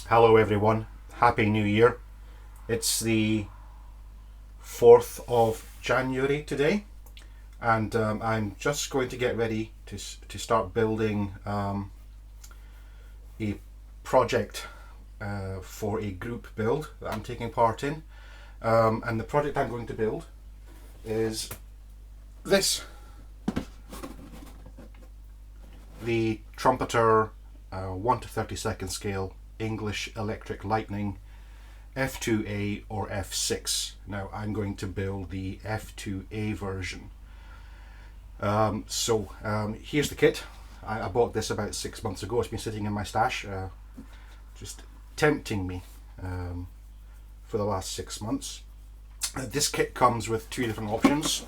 Hello everyone, Happy New Year. It's the 4th of January today, and I'm just going to get ready to start building a project for a group build that I'm taking part in. And the project I'm going to build is this. The Trumpeter 1 to 32nd scale English electric lightning F2A or F6. Now I'm going to build the F2A version. Here's the kit. I bought this about 6 months ago. It's been sitting in my stash, just tempting me for the last 6 months. This kit comes with two different options.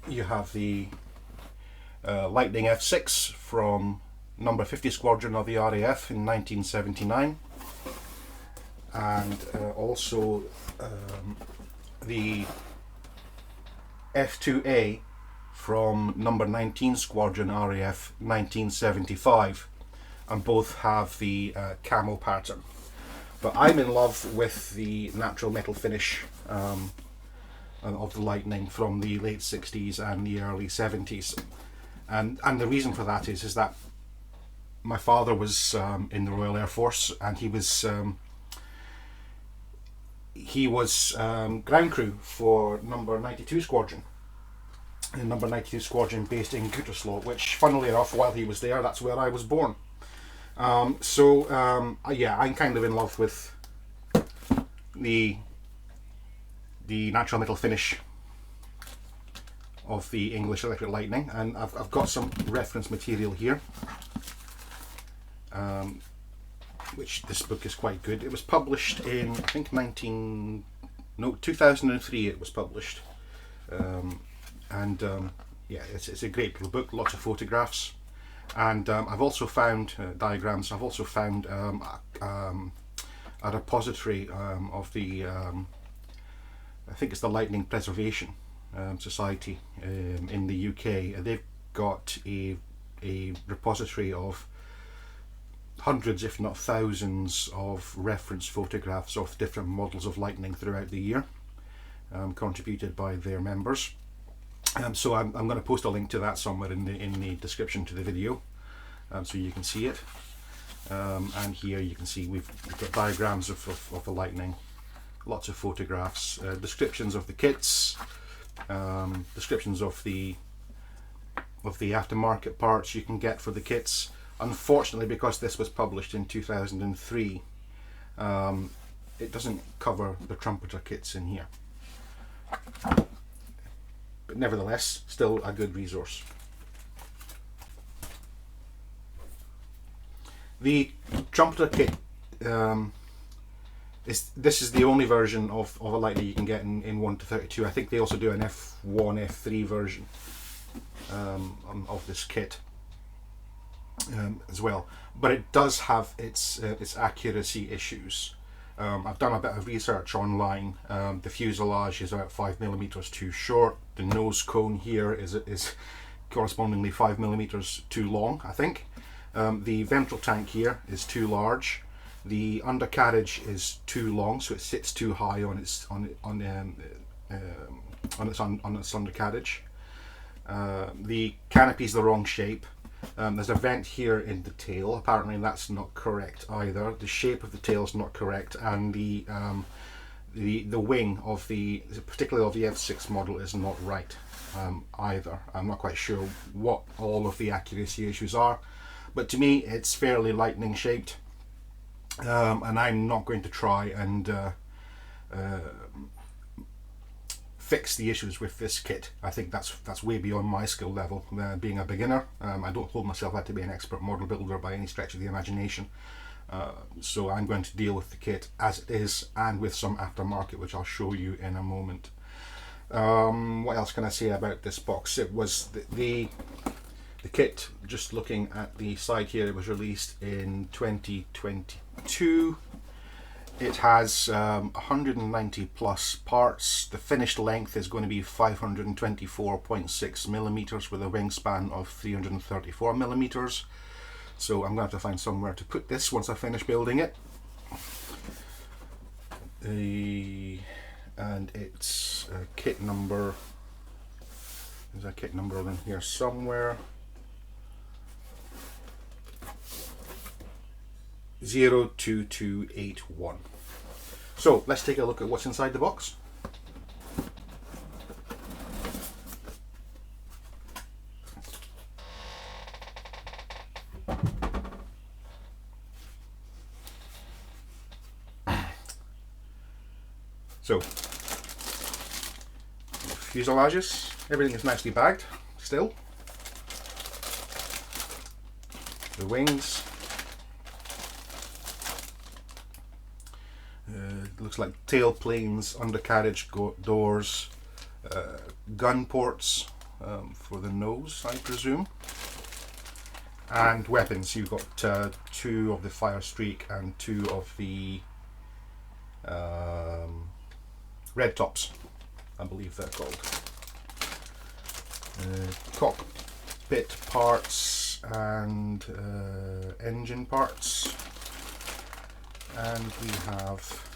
You have the Lightning F6 from number 50 Squadron of the RAF in 1979, and also the F2A from number 19 Squadron RAF 1975, and both have the camo pattern. But I'm in love with the natural metal finish of the Lightning from the late 60s and the early 70s. And the reason for that is that my father was in the Royal Air Force, and he was ground crew for number 92 Squadron. The number 92 Squadron based in Gütersloh, which, funnily enough, while he was there, that's where I was born. Yeah, I'm kind of in love with the natural metal finish of the English Electric Lightning, and I've got some reference material here, which this book is quite good. It was published in, I think, 2003 it was published, yeah, it's a great little book, lots of photographs, and I've also found diagrams. I've also found a repository of the I think it's the Lightning Preservation Society in the UK. They've got a repository of hundreds, if not thousands, of reference photographs of different models of Lightning throughout the year, contributed by their members. So I'm going to post a link to that somewhere in the description to the video, so you can see it. And here you can see we've got diagrams of the Lightning, lots of photographs, descriptions of the kits, descriptions of the aftermarket parts you can get for the kits. Unfortunately, because this was published in 2003, it doesn't cover the Trumpeter kits in here, but nevertheless still a good resource. The Trumpeter kit, this is the only version of a Lightning you can get in 1 to 32. I think they also do an F1, F3 version of this kit as well, but it does have its accuracy issues. I've done a bit of research online. The fuselage is about 5mm too short. The nose cone here is correspondingly 5mm too long, I think. The ventral tank here is too large. The undercarriage is too long, so it sits too high on its undercarriage. The canopy is the wrong shape. There's a vent here in the tail. Apparently that's not correct either. The shape of the tail is not correct, and the wing of particularly of the F6 model is not right either. I'm not quite sure what all of the accuracy issues are, but to me it's fairly Lightning shaped, and I'm not going to try and fix the issues with this kit. I think that's way beyond my skill level, being a beginner. I don't hold myself out to be an expert model builder by any stretch of the imagination, so I'm going to deal with the kit as it is, and with some aftermarket, which I'll show you in a moment. What else can I say about this box? It was the kit, just looking at the side here, it was released in 2022. It has 190 plus parts. The finished length is going to be 524.6mm with a wingspan of 334mm. So I'm going to have to find somewhere to put this once I finish building it. And it's a kit number. There's a kit number in here somewhere. 02281. So let's take a look at what's inside the box. So, fuselages, everything is nicely bagged still. The wings, looks like tail planes, undercarriage doors, gun ports for the nose, I presume, and weapons. You've got 2 of the fire streak and 2 of the red tops, I believe they're called. Cockpit parts and engine parts, and we have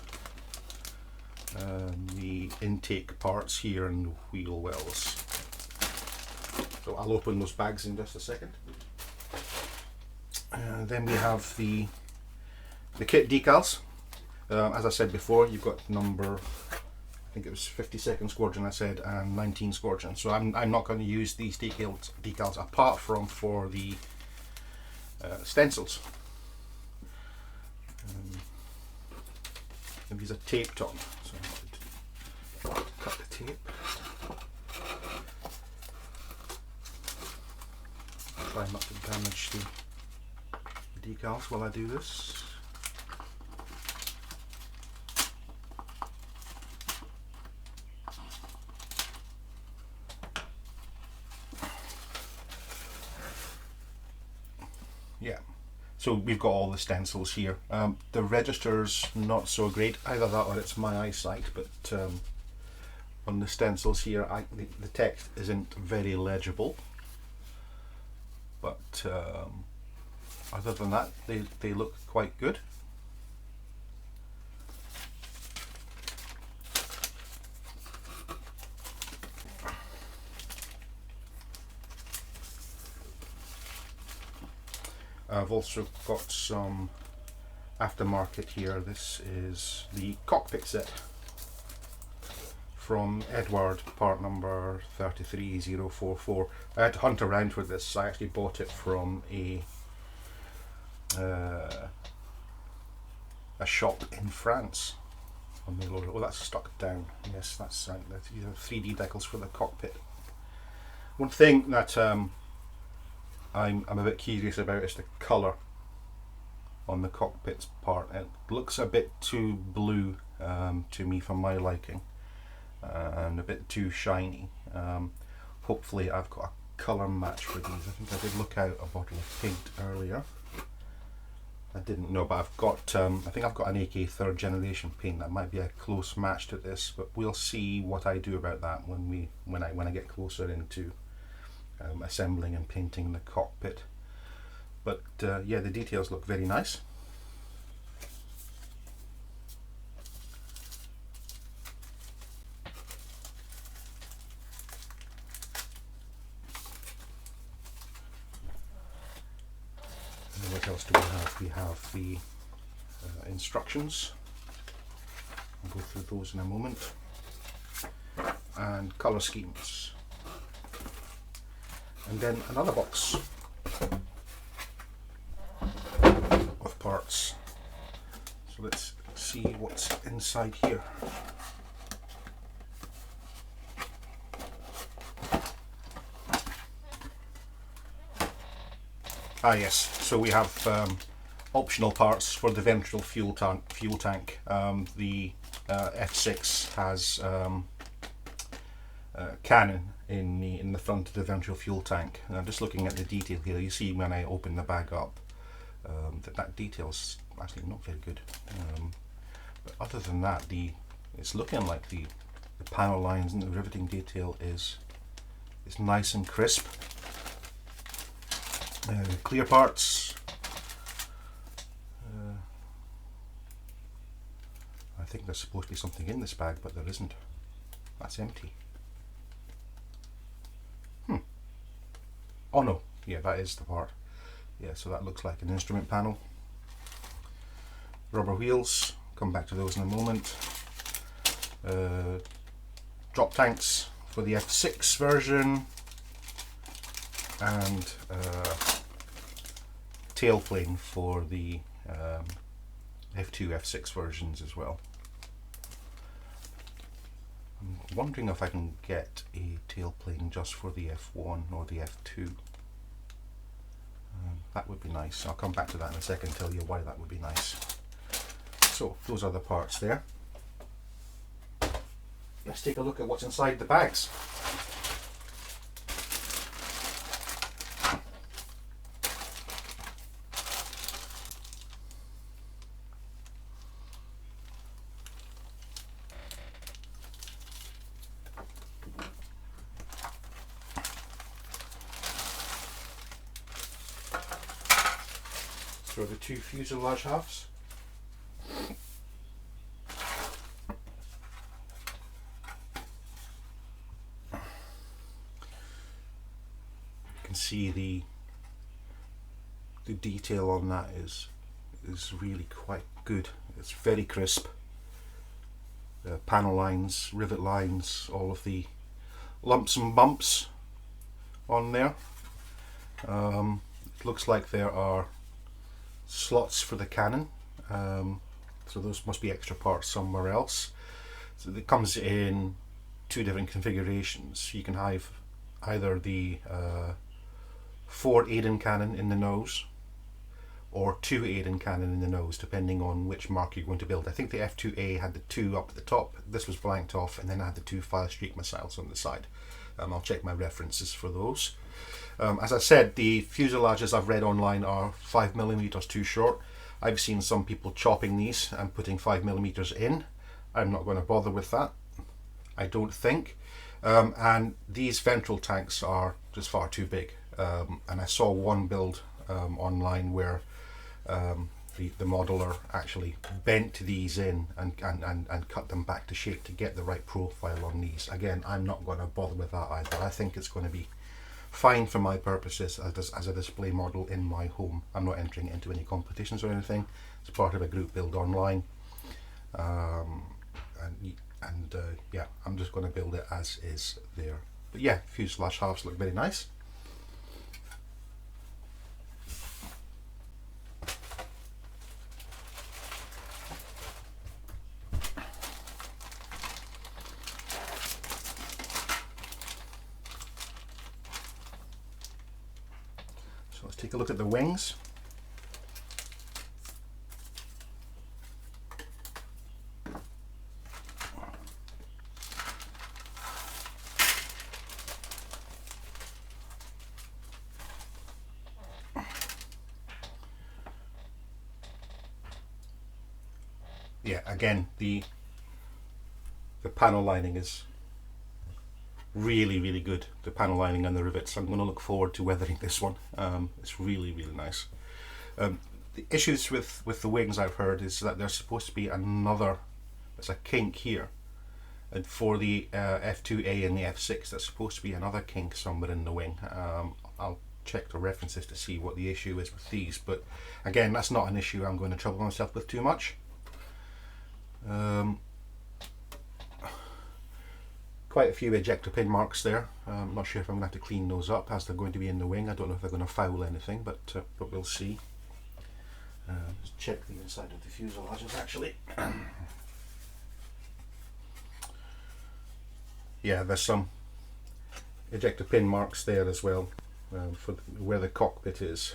the intake parts here and the wheel wells. So I'll open those bags in just a second. Then we have the kit decals. As I said before, you've got number, I think it was 52nd Squadron I said, and 19 Squadron. So I'm not going to use these decals apart from for the stencils. And these are taped on, so I have to cut the tape. Try not to damage the decals while I do this. Yeah, so we've got all the stencils here. The register's not so great, either that or it's my eyesight, but on the stencils here the text isn't very legible, but other than that they look quite good. I've also got some aftermarket here. This is the cockpit set from Edward, part number 33044. I had to hunt around with this. I actually bought it from a shop in France. Oh, that's stuck down. Yes, that's right. These are 3D decals for the cockpit. One thing that I'm a bit curious about is the colour on the cockpit's part. It looks a bit too blue to me for my liking, and a bit too shiny. Hopefully I've got a colour match for these. I think I did look out a bottle of paint earlier. I didn't know, but I've got I think I've got an AK 3rd generation paint that might be a close match to this, but we'll see what I do about that when I get closer into assembling and painting the cockpit. But yeah, the details look very nice. And what else do we have? We have the instructions. I'll go through those in a moment. And colour schemes. And then another box of parts. So let's see what's inside here. Ah yes, so we have optional parts for the ventral fuel tank. The F6 has cannon in the front of the ventral fuel tank. Just looking at the detail here, you see when I open the bag up that detail's actually not very good. But other than that, it's looking like the panel lines and the riveting detail is nice and crisp. Clear parts, think there's supposed to be something in this bag, but there isn't. That's empty. Oh no, yeah, that is the part. Yeah, so that looks like an instrument panel. Rubber wheels, come back to those in a moment. Drop tanks for the F6 version, and tail plane for the F2, F6 versions as well. I'm wondering if I can get a tail plane just for the F1 or the F2. That would be nice. I'll come back to that in a second and tell you why that would be nice. So those are the parts there. Let's take a look at what's inside the bags. So the two fuselage halves. You can see the detail on that is really quite good. It's very crisp. Panel lines, rivet lines, all of the lumps and bumps on there. It looks like there are slots for the cannon, so those must be extra parts somewhere else. So it comes in two different configurations. You can have either the 4 Aiden cannon in the nose or 2 Aiden cannon in the nose, depending on which mark you're going to build. I think the F2A had the 2 up at the top, this was blanked off, and then I had the 2 fire streak missiles on the side. I'll check my references for those. As I said, the fuselages I've read online are 5mm too short. I've seen some people chopping these and putting 5mm in. I'm not going to bother with that, I don't think. And these ventral tanks are just far too big. And I saw one build online where the modeler actually bent these in and cut them back to shape to get the right profile on these. Again, I'm not going to bother with that either. I think it's going to be fine for my purposes as a display model in my home. I'm not entering it into any competitions or anything. It's part of a group build online, yeah, I'm just going to build it as is there. But yeah, fuselage halves look very nice. Let's take a look at the wings. Yeah, again, the panel lining is really good. The panel lining and the rivets. I'm going to look forward to weathering this one. It's really nice. The issues with the wings I've heard is that there's supposed to be there's a kink here, and for the F2A and the F6 there's supposed to be another kink somewhere in the wing. I'll check the references to see what the issue is with these, but again, that's not an issue I'm going to trouble myself with too much. Quite a few ejector pin marks there. I'm not sure if I'm going to have to clean those up as they're going to be in the wing. I don't know if they're going to foul anything, but we'll see. Let's check the inside of the fuselages actually. Yeah, there's some ejector pin marks there as well, for where the cockpit is.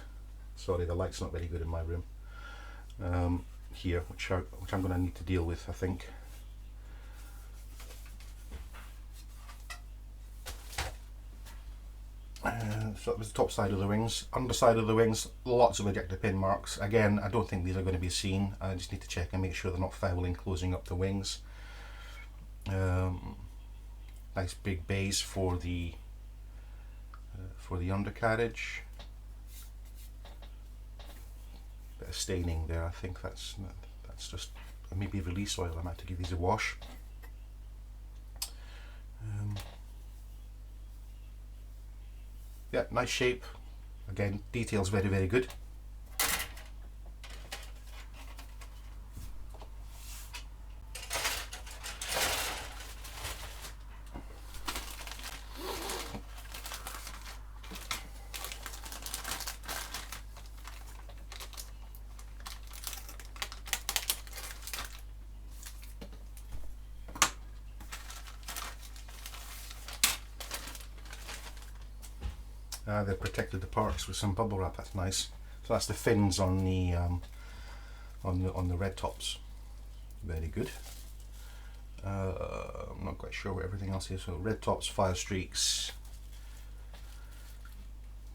Sorry, the light's not very good in my room. Here, which I'm going to need to deal with, I think. So that was the top side of the wings. Underside of the wings, lots of ejector pin marks. Again, I don't think these are going to be seen. I just need to check and make sure they're not fouling, closing up the wings. Nice big bays for the undercarriage. Bit of staining there. I think that's just maybe release oil. I might have to give these a wash. Yeah, nice shape. Again, details very, very good. They've protected the parts with some bubble wrap. That's nice. So that's the fins on the red tops. Very good. I'm not quite sure what everything else is. So red tops, fire streaks.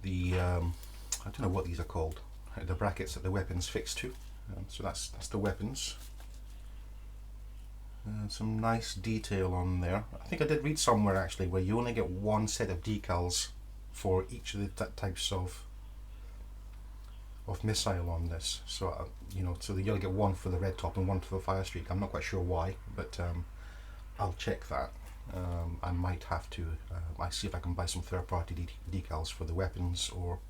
The I don't know what these are called. The brackets that the weapons fixed to. So that's the weapons. Some nice detail on there. I think I did read somewhere actually where you only get one set of decals for each of the types of missile on this. So you know, so you'll get one for the red top and one for the fire streak. I'm not quite sure why, but I'll check that. I might have to. I see if I can buy some third-party decals for the weapons, or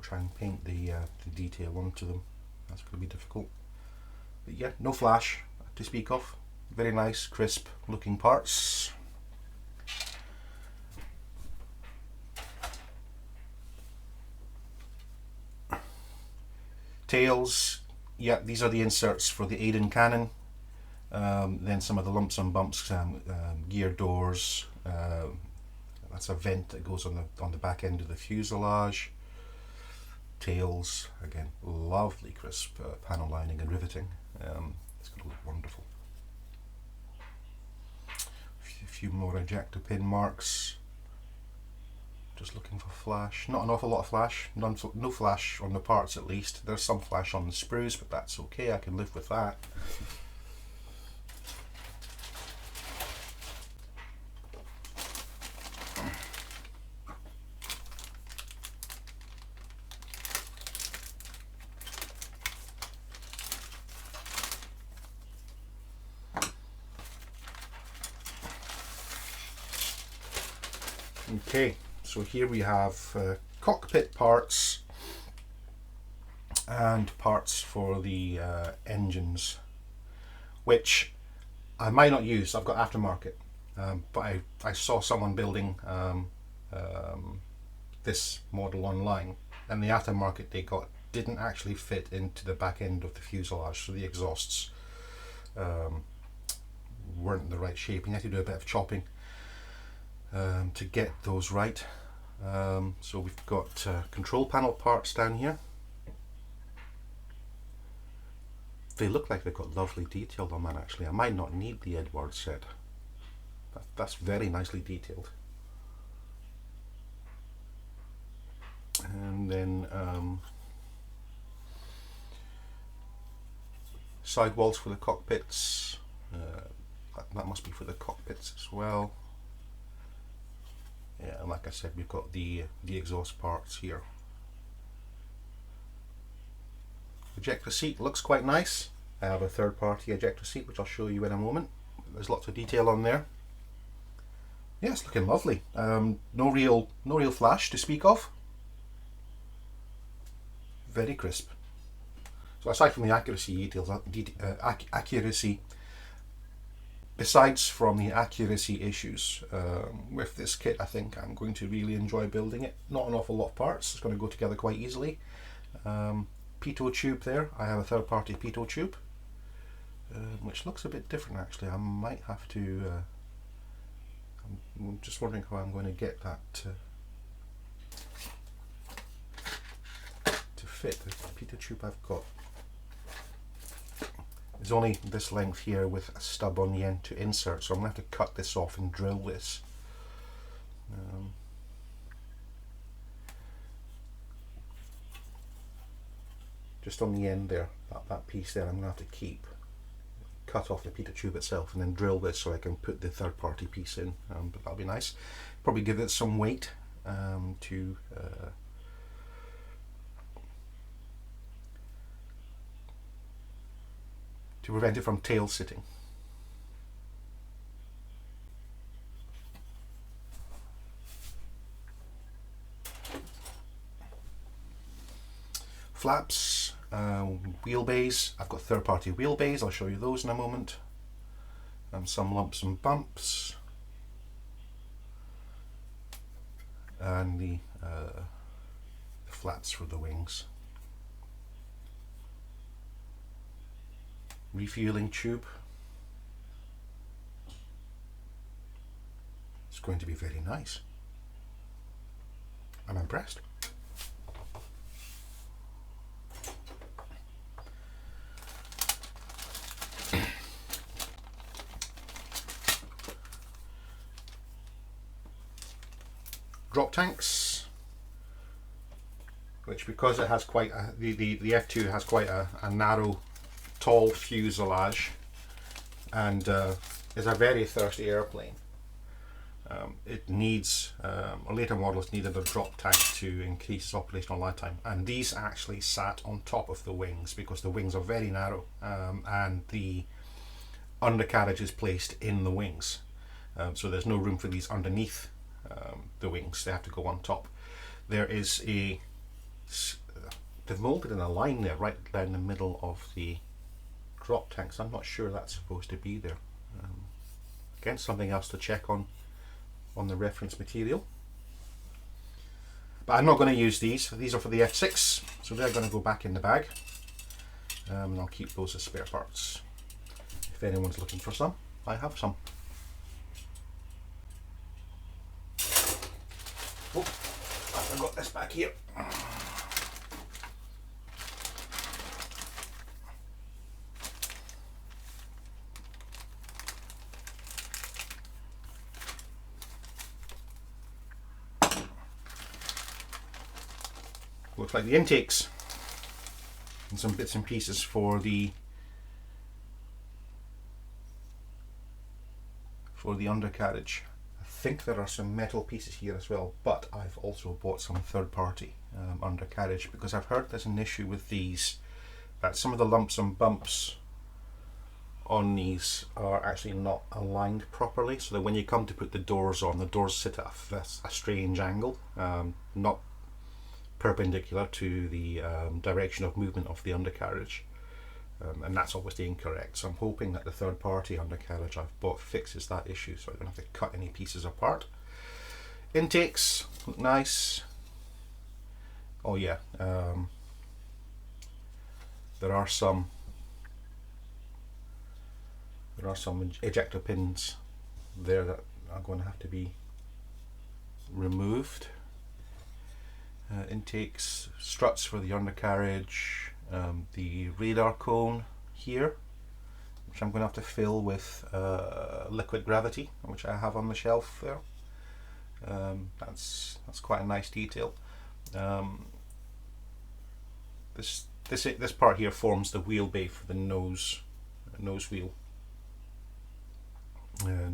try and paint the detail onto them. That's going to be difficult. But yeah, no flash to speak of. Very nice, crisp looking parts. Tails, yeah, these are the inserts for the Aiden cannon. Then some of the lumps and bumps, gear doors. That's a vent that goes on the back end of the fuselage. Tails, again, lovely crisp panel lining and riveting. It's going to look wonderful. A few more ejector pin marks. Just looking for flash. Not an awful lot of flash. No flash on the parts at least. There's some flash on the sprues, but that's okay. I can live with that. Okay. So here we have cockpit parts and parts for the engines, which I might not use. I've got aftermarket, but I saw someone building this model online, and the aftermarket they got didn't actually fit into the back end of the fuselage, so the exhausts weren't the right shape. You had to do a bit of chopping to get those right. So we've got control panel parts down here. They look like they've got lovely detail on that actually. I might not need the Edward set. That's very nicely detailed. And then sidewalls for the cockpits. That must be for the cockpits as well. Yeah, and like I said, we've got the exhaust parts here. Ejector seat looks quite nice. I have a third-party ejector seat, which I'll show you in a moment. There's lots of detail on there. Yeah, it's looking lovely. No real flash to speak of. Very crisp. So aside from the accuracy details, besides from the accuracy issues with this kit, I think I'm going to really enjoy building it. Not an awful lot of parts, it's going to go together quite easily. Pitot tube there, I have a third-party pitot tube, which looks a bit different actually. I might have to, I'm just wondering how I'm going to get that to fit. The pitot tube I've got is only this length here with a stub on the end to insert, so I'm going to have to cut this off and drill this. Just on the end there, that piece there, I'm going to have to keep. Cut off the pitot tube itself and then drill this so I can put the third party piece in, but that'll be nice. Probably give it some weight to to prevent it from tail sitting. Flaps, wheelbase. I've got third-party wheelbase. I'll show you those in a moment. Some lumps and bumps, and the flaps for the wings. Refueling tube. It's going to be very nice. I'm impressed. Drop tanks, which, because it has quite a, the F2 has quite a narrow, tall fuselage, and is a very thirsty airplane. It needs, later models needed a drop tank to increase operational lifetime, and these actually sat on top of the wings because the wings are very narrow, and the undercarriage is placed in the wings, so there's no room for these underneath the wings. They have to go on top. There is they've moulded in a line there right down the middle of the drop tanks. I'm not sure that's supposed to be there. Again, something else to check on the reference material. But I'm not going to use these. These are for the F6, so they're going to go back in the bag, and I'll keep those as spare parts. If anyone's looking for some, I have some. Oh, I've got this back here. Looks like the intakes and some bits and pieces for the undercarriage. I think there are some metal pieces here as well, but I've also bought some third-party undercarriage because I've heard there's an issue with these, that some of the lumps and bumps on these are actually not aligned properly, so that when you come to put the doors on, the doors sit at a strange angle, not perpendicular to the direction of movement of the undercarriage, and that's obviously incorrect. So I'm hoping that the third-party undercarriage I've bought fixes that issue, so I don't have to cut any pieces apart. Intakes look nice. Oh yeah, there are some ejector pins there that are going to have to be removed. Intakes, struts for the undercarriage, the radar cone here, which I'm going to have to fill with liquid gravity, which I have on the shelf there. That's quite a nice detail. This part here forms the wheel bay for the nose wheel.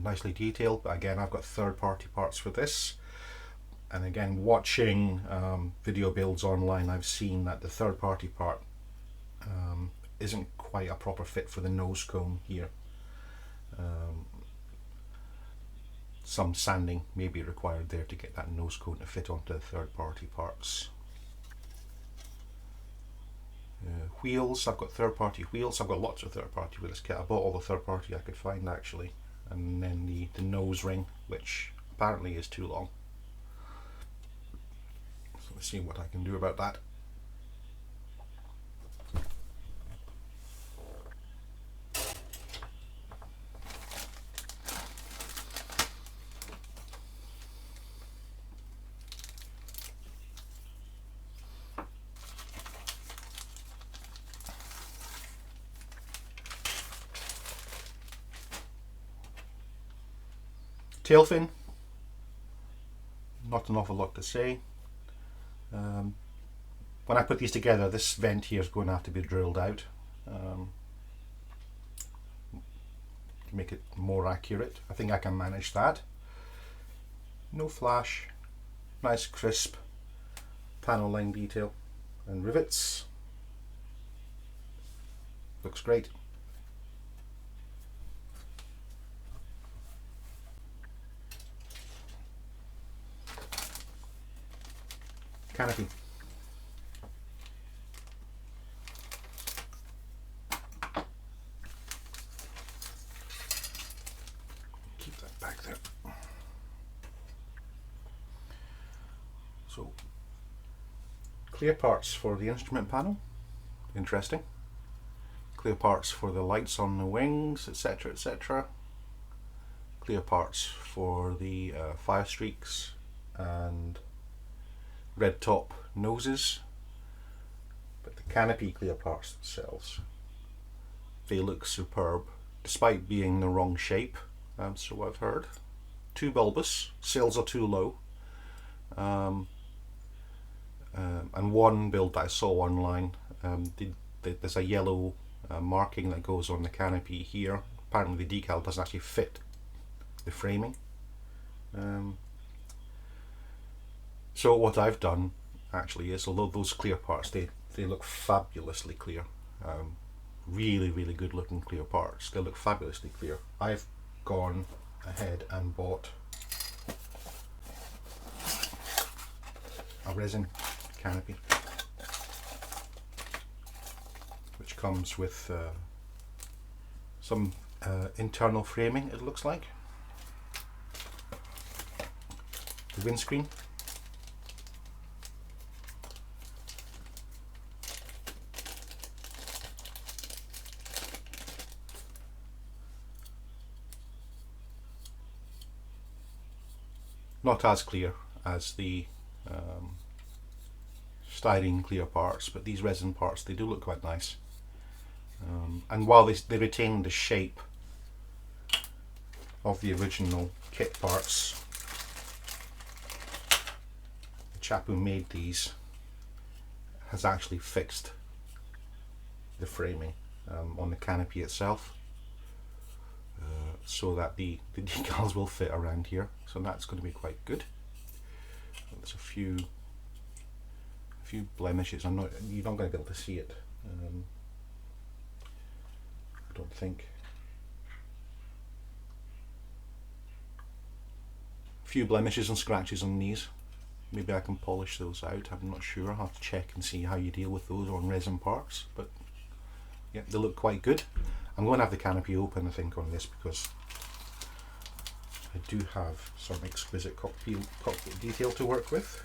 Nicely detailed, but again, I've got third-party parts for this. And again, watching video builds online, I've seen that the third-party part isn't quite a proper fit for the nose cone here. Some sanding may be required there to get that nose cone to fit onto the third-party parts. Wheels, I've got third-party wheels. I've got lots of third-party wheels. I bought all the third-party I could find actually, and then the nose ring, which apparently is too long. So let's see what I can do about that. Tail fin, not an awful lot to say. When I put these together, this vent here is going to have to be drilled out to make it more accurate. I think I can manage that. No flash, nice crisp panel line detail and rivets. Looks great. canopy. Keep that back there. So, clear parts for the instrument panel, interesting. Clear parts for the lights on the wings, etc, etc. Clear parts for the fire streaks and red top noses. But the canopy clear parts themselves, they look superb, despite being the wrong shape, so I've heard. Too bulbous, sails are too low. And one build that I saw online, there's a yellow marking that goes on the canopy here. Apparently the decal doesn't actually fit the framing. So what I've done actually is, although those clear parts, they look fabulously clear, really good looking clear parts, they look fabulously clear. I've gone ahead and bought a resin canopy, which comes with some internal framing, it looks like. The windscreen, not as clear as the styrene clear parts, but these resin parts, they do look quite nice. And while they retain the shape of the original kit parts, the chap who made these has actually fixed the framing on the canopy itself, so that the decals will fit around here, so that's going to be quite good. There's a few blemishes. You're not going to be able to see it, I don't think. A few blemishes and scratches on these. Maybe I can polish those out, I'm not sure. I'll have to check and see how you deal with those on resin parts, but yeah, they look quite good. I'm going to have the canopy open, I think, on this, because I do have some exquisite cockpit detail to work with.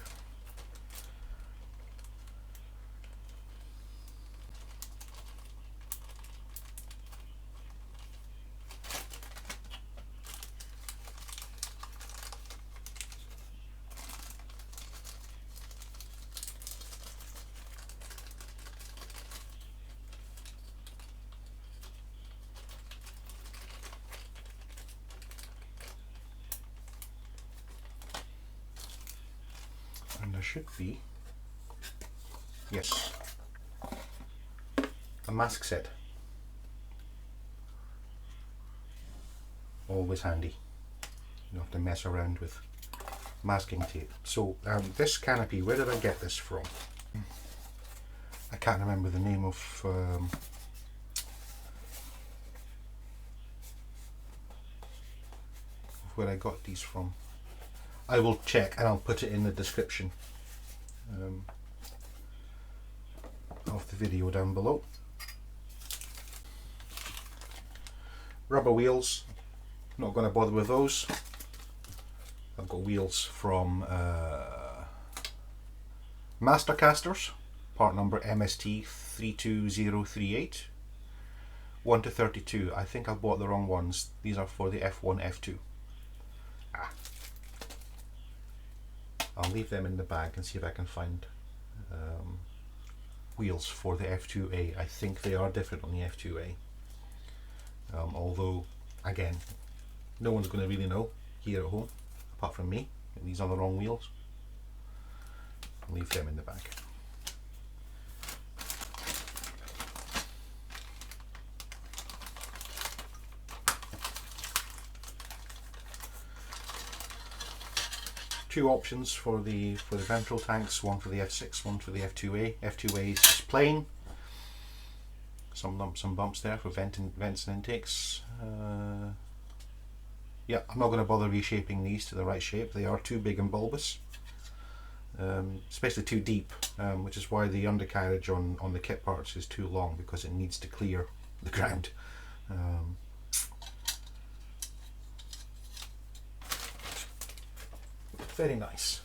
And there should be, yes, a mask set. Always handy. You don't have to mess around with masking tape. So this canopy, where did I get this from? I can't remember the name of where I got these from. I will check and I'll put it in the description of the video down below. Rubber wheels, not going to bother with those. I've got wheels from Mastercasters, part number MST 32038, 1 to 32. I think I bought the wrong ones. These are for the F1, F2. I'll leave them in the bag and see if I can find wheels for the F2A. I think they are different on the F2A. Although, again, no one's going to really know here at home, apart from me. These are the wrong wheels. I'll leave them in the bag. Two options for the ventral tanks, one for the F6, one for the F2A. F2A is just plain. Some lumps and bumps there for vents and intakes. Yeah, I'm not going to bother reshaping these to the right shape. They are too big and bulbous. especially too deep, which is why the undercarriage on the kit parts is too long, because it needs to clear the ground. Very nice.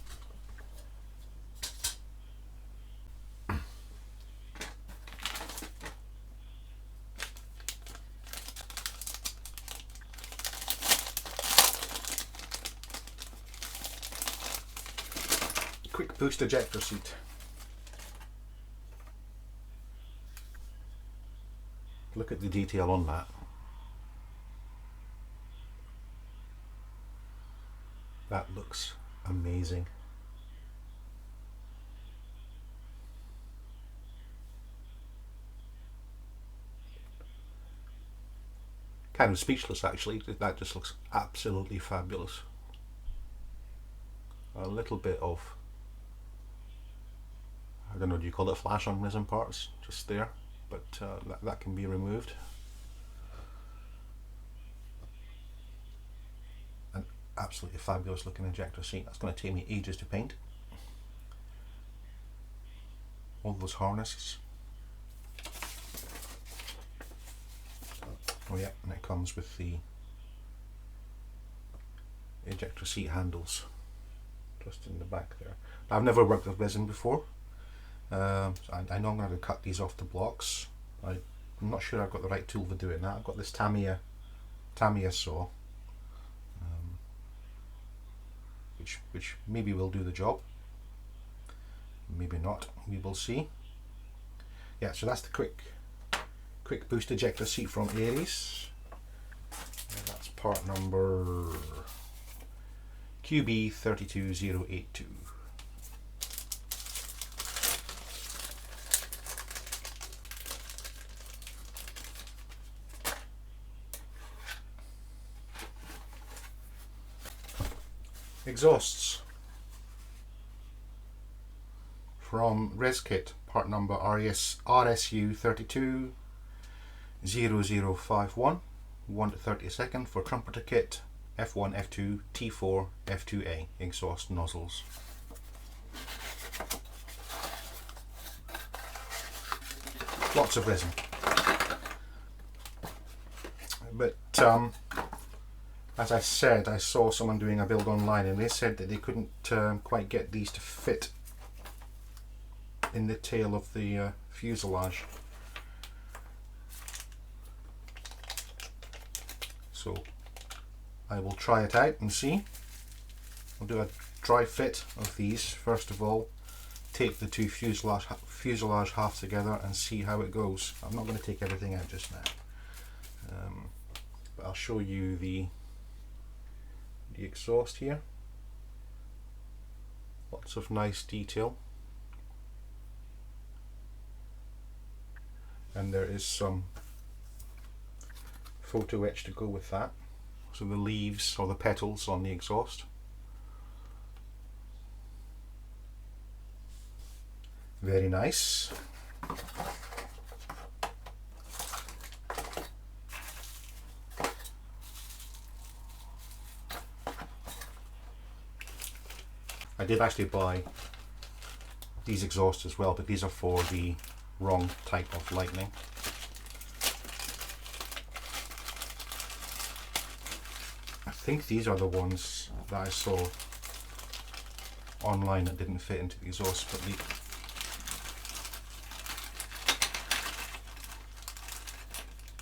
Quick boost ejector seat. Look at the detail on that. That looks amazing. Kind of speechless actually, that just looks absolutely fabulous. A little bit of, I don't know, do you call it flash on resin parts just there, but that can be removed. An absolutely fabulous looking ejector seat. That's going to take me ages to paint. All those harnesses. Oh yeah, and it comes with the ejector seat handles just in the back there. I've never worked with resin before. I know I'm going to cut these off the blocks. I'm not sure I've got the right tool for doing that. I've got this Tamiya saw, which maybe will do the job, maybe not, we will see. Yeah, so that's the quick boost ejector seat from Aries. And that's part number QB32082. Exhausts from ResKit, part number RSU320051, 1 to 32nd for Trumpeter kit, F1, F2, T4, F2A exhaust nozzles. Lots of resin. But as I said, I saw someone doing a build online and they said that they couldn't quite get these to fit in the tail of the fuselage. So I will try it out and see. I'll do a dry fit of these first of all, tape the two fuselage halves together and see how it goes. I'm not going to take everything out just now, but I'll show you the exhaust here. Lots of nice detail, and there is some photo etch to go with that. So the leaves or the petals on the exhaust. Very nice. I did actually buy these exhausts as well, but these are for the wrong type of lightning. I think these are the ones that I saw online that didn't fit into the exhaust, but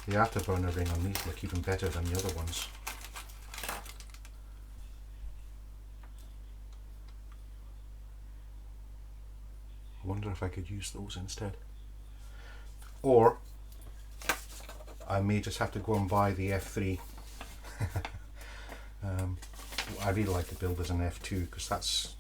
the afterburner ring on these look even better than the other ones. I wonder if I could use those instead. Or I may just have to go and buy the F3. I really like to build as an F2 because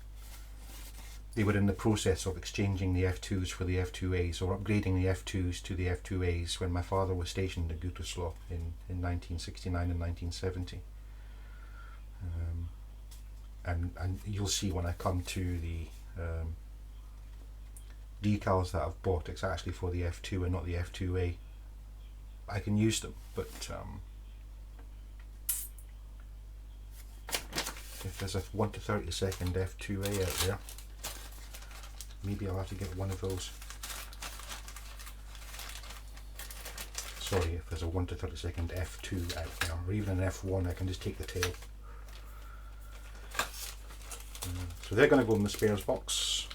they were in the process of exchanging the F2s for the F2As, or upgrading the F2s to the F2As when my father was stationed at Gütersloh in 1969 and 1970. And you'll see when I come to the decals that I've bought, it's actually for the F2 and not the F2A. I can use them, but if there's a 1 to 32nd F2A out there, maybe I'll have to get one of those. Sorry if there's a 1 to 32nd F2 out there, or even an F1, I can just take the tail. So they're going to go in the spares box.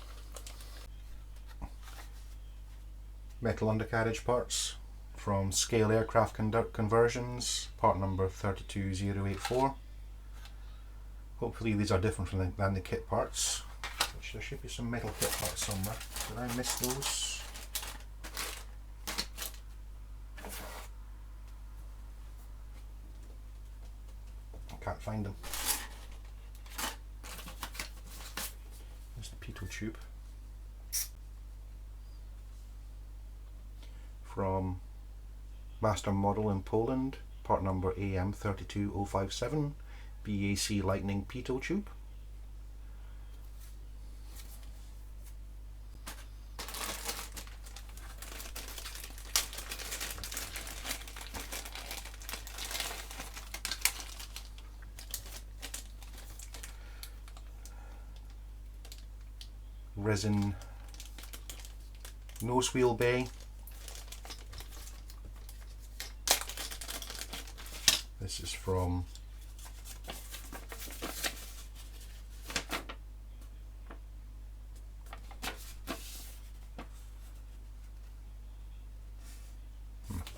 Metal undercarriage parts from Scale Aircraft Conversions, part number 32084. Hopefully these are different than the kit parts, which there should be some metal kit parts somewhere. Did I miss those? I can't find them. There's the pitot tube from Master Model in Poland, part number AM32057, BAC Lightning pitot tube. Resin nose wheel bay. This is from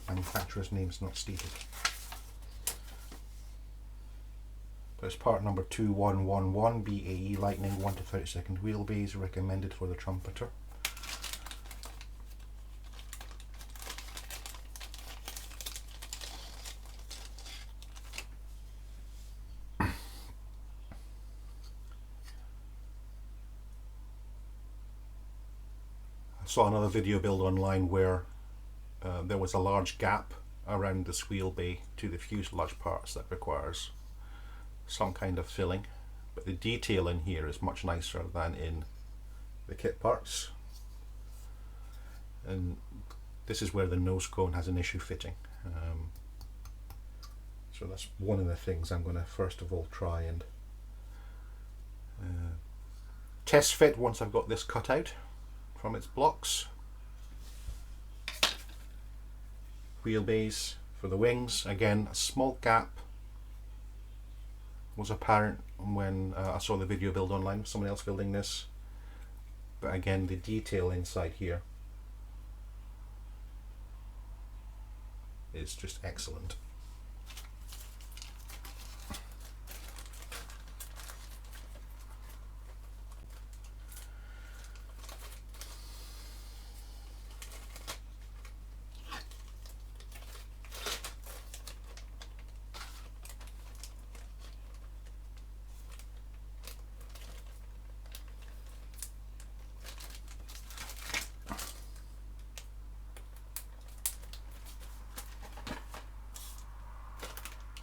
manufacturer's name is not stated. But it's part number 2111, BAE Lightning 1 to 32nd wheelbase, recommended for the Trumpeter. I saw another video build online where there was a large gap around this wheel bay to the fuselage parts that requires some kind of filling, but the detail in here is much nicer than in the kit parts, and this is where the nose cone has an issue fitting. So that's one of the things I'm going to first of all try and test fit once I've got this cut out from its blocks. Wheelbase for the wings, again a small gap was apparent when I saw the video build online, someone else building this, but again the detail inside here is just excellent.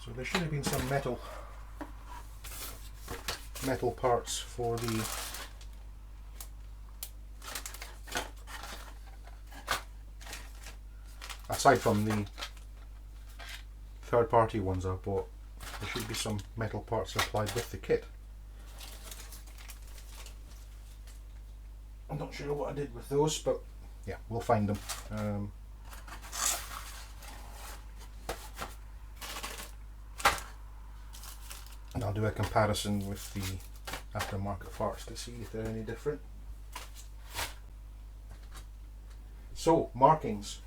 So there should have been some metal parts for the aside from the third-party ones I bought. There should be some metal parts supplied with the kit. I'm not sure what I did with those, but yeah, we'll find them. And I'll do a comparison with the aftermarket parts to see if they're any different. So, markings.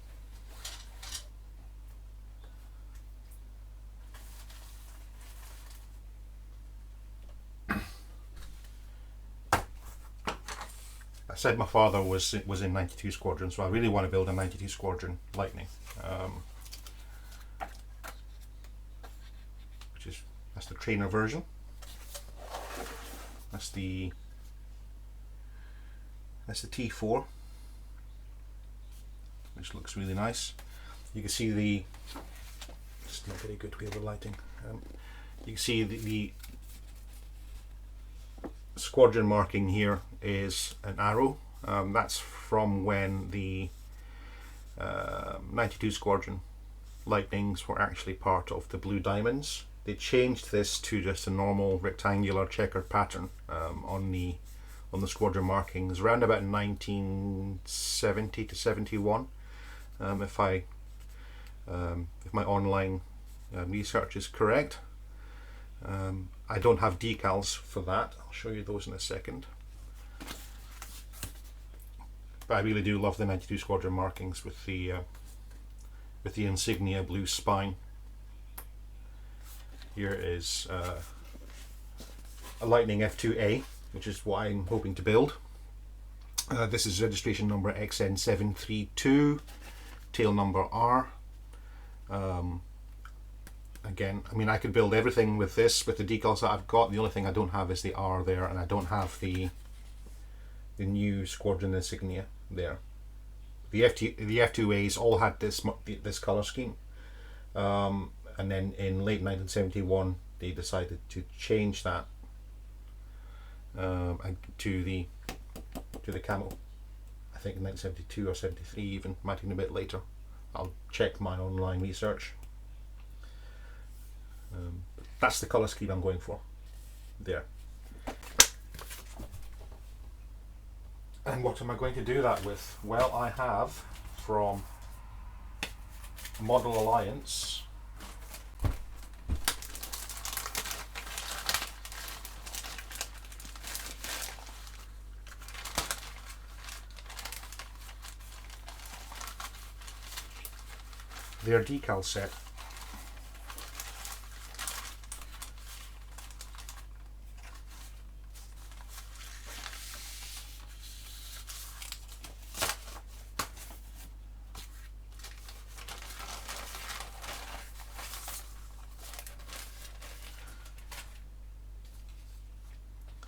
I said my father was in 92 Squadron, so I really want to build a 92 Squadron Lightning. That's the trainer version. That's the T4, which looks really nice. You can see the, it's not very good with the lighting. You can see the squadron marking here is an arrow. That's from when the 92 Squadron Lightnings were actually part of the Blue Diamonds. They changed this to just a normal rectangular checkered pattern on the on the squadron markings around about 1970 to 71, if my online research is correct. I don't have decals for that. I'll show you those in a second. But I really do love the 92 squadron markings with the insignia blue spine. Here is a Lightning F2A, which is what I'm hoping to build. This is registration number XN732, tail number R. Again, I mean, I could build everything with this, with the decals that I've got. The only thing I don't have is the R there, and I don't have the new squadron insignia there. The F2As all had this color scheme, and then in late 1971 they decided to change that to the camo. I think in 1972 or 73 even, might have been a bit later. I'll check my online research. That's the colour scheme I'm going for there. And what am I going to do that with? Well, I have from Model Alliance their decal set.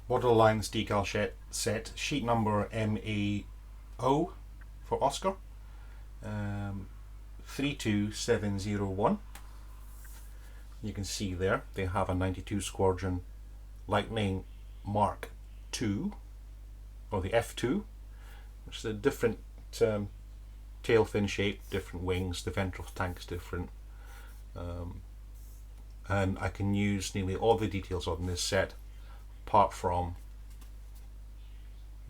Model Alliance decal set, sheet number MAO for Oscar, 32701. You can see there they have a 92 Squadron Lightning Mark II, or the F2, which is a different tail fin shape, different wings, the ventral tank's different, and I can use nearly all the details on this set apart from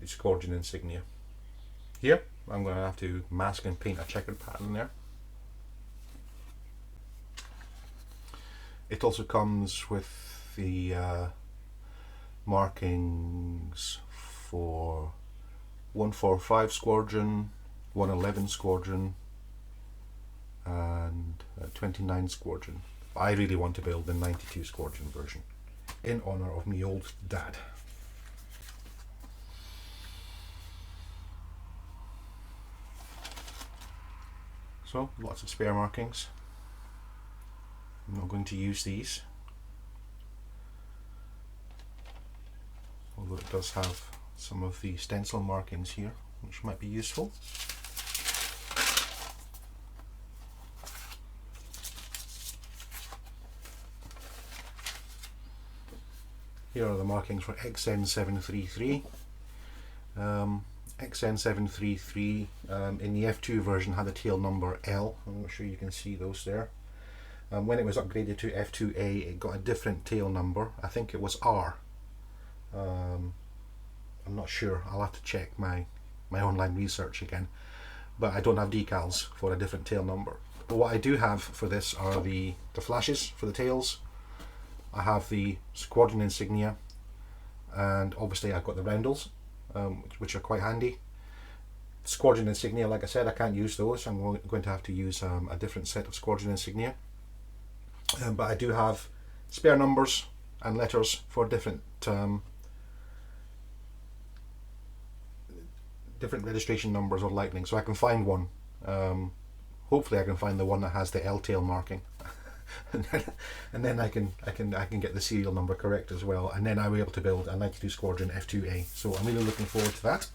the Squadron insignia. Here I'm going to have to mask and paint a checkered pattern there. It also comes with the markings for 145 Squadron, 111 Squadron and 29 Squadron. I really want to build the 92 Squadron version in honour of me old dad. So lots of spare markings. I'm not going to use these, although it does have some of the stencil markings here which might be useful. Here are the markings for XN733. XN733 in the F2 version had a tail number L. I'm not sure you can see those there. When it was upgraded to F2A, it got a different tail number. I think it was R. I'm not sure. I'll have to check my online research again. But I don't have decals for a different tail number. But what I do have for this are the flashes for the tails. I have the Squadron insignia, and obviously I've got the roundels, which are quite handy. Squadron insignia, like I said, I can't use those. I'm going to have to use a different set of Squadron insignia. But I do have spare numbers and letters for different registration numbers of Lightning, so I can find one. Hopefully I can find the one that has the L tail marking. and then I can get the serial number correct as well, and then I'll be able to build a 92 Squadron F2A. So I'm really looking forward to that.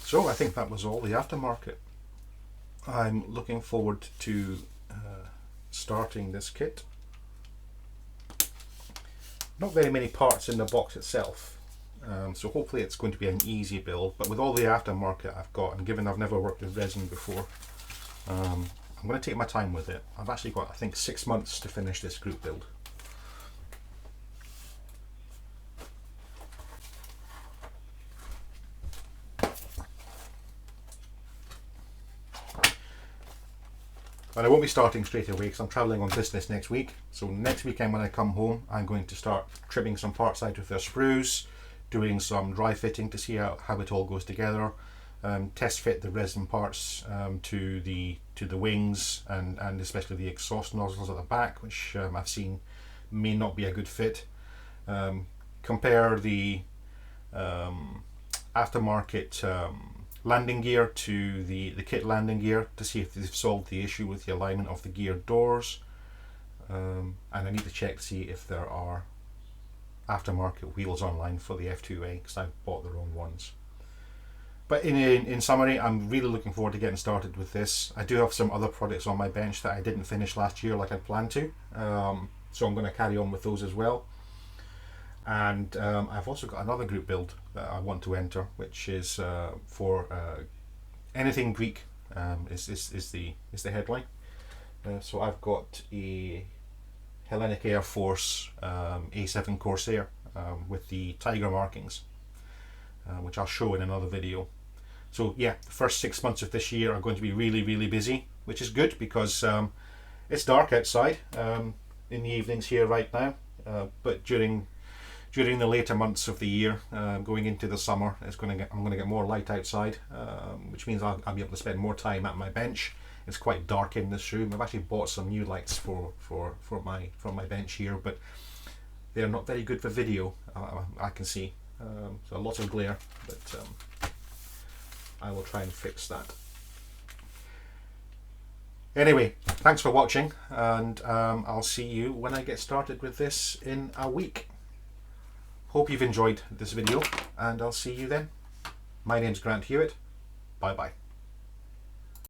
So I think that was all the aftermarket. I'm looking forward to starting this kit. Not very many parts in the box itself, so hopefully it's going to be an easy build, but with all the aftermarket I've got, and given I've never worked with resin before, I'm going to take my time with it. I've actually got, I think, 6 months to finish this group build. But I won't be starting straight away because I'm travelling on business next week. So next weekend when I come home, I'm going to start trimming some parts out with their sprues, doing some dry fitting to see how it all goes together, test fit the resin parts to the wings and especially the exhaust nozzles at the back, which I've seen may not be a good fit. Compare the aftermarket landing gear to the kit landing gear to see if they've solved the issue with the alignment of the gear doors, and I need to check to see if there are aftermarket wheels online for the F2A because I've bought the wrong ones. But in summary, I'm really looking forward to getting started with this. I do have some other projects on my bench that I didn't finish last year like I planned to, so I'm going to carry on with those as well. And I've also got another group build that I want to enter, which is for anything Greek is the headline. So I've got a Hellenic Air Force A7 Corsair with the tiger markings, which I'll show in another video. So yeah, the first 6 months of this year are going to be really busy, which is good because it's dark outside in the evenings here right now, but during the later months of the year, going into the summer, I'm going to get more light outside, which means I'll be able to spend more time at my bench. It's quite dark in this room. I've actually bought some new lights for my bench here, but they're not very good for video. I can see, so lots of glare, but I will try and fix that. Anyway, thanks for watching, and I'll see you when I get started with this in a week. Hope you've enjoyed this video, and I'll see you then. My name's Grant Hewitt. Bye bye.